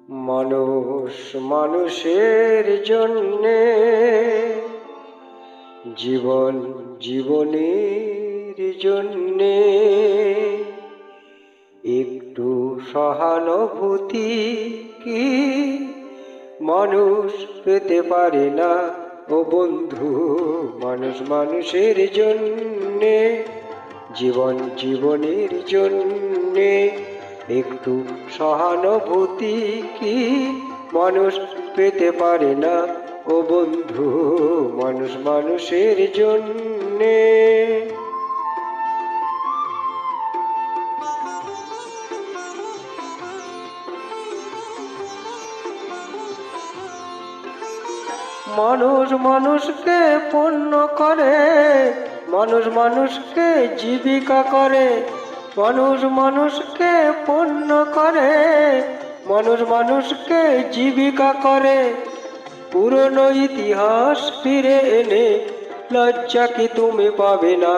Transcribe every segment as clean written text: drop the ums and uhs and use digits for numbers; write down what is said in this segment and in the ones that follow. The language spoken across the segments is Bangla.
মানুষ মানুষের জন্যে, জীবন জীবনের জন্যে একটু সহানুভূতি কি মানুষ পেতে পারে না? ও বন্ধু, মানুষ মানুষের জন্যে, জীবন জীবনের জন্যে একটু সহানুভূতি কি মানুষ পেতে পারে না? ও বন্ধু, মানুষ মানুষের জন্যে। মানুষ মানুষকে পণ্য করে, মানুষ মানুষকে জীবিকা করে, মানুষ মানুষকে পণ্য করে, মানুষ মানুষকে জীবিকা করে। পুরনো ইতিহাস ফিরে এনে লজ্জা কি তুমি পাবে না?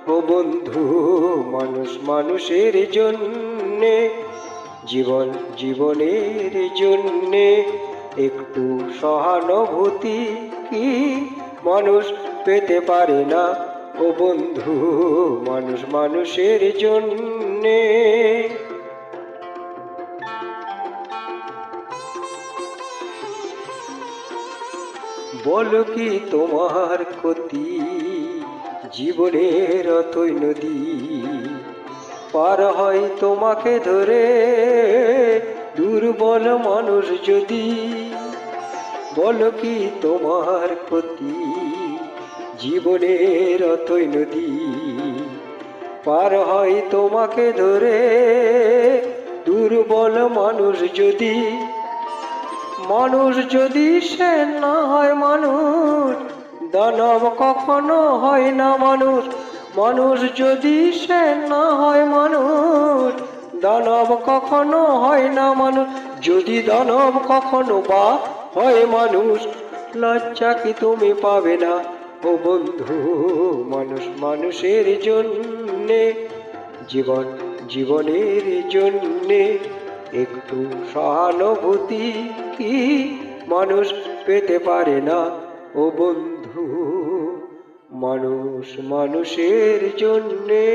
ও বন্ধু, মানুষ মানুষের জন্যে, জীবন জীবনের জন্যে একটু সহানুভূতি কি মানুষ পেতে পারে না? ও বন্ধু, মানুষ মানুষের জন্যে। বলো কি তোমার ক্ষতি? জীবনের অথই নদী পার হয় তোমাকে ধরে দুর্বল মানুষ যদি। বলো কি তোমার ক্ষতি? জীবনের অথই নদী পার হয় তোমাকে ধরে দুর্বল মানুষ যদি। মানুষ যদি সে না হয় মানুষ, দানব কখনো হয় না মানুষ। মানুষ যদি সে না হয় মানুষ, দানব কখনো হয় না মানুষ। যদি দানব কখনো বা হয় মানুষ, লজ্জা কি তুমি পাবে না? ও বন্ধু, মানুষ মানুষের জন্যে, জীবন জীবনের জন্যে একটু সহানুভূতি কি মানুষ পেতে পারে না? ও বন্ধু, মানুষ মানুষের জন্যে।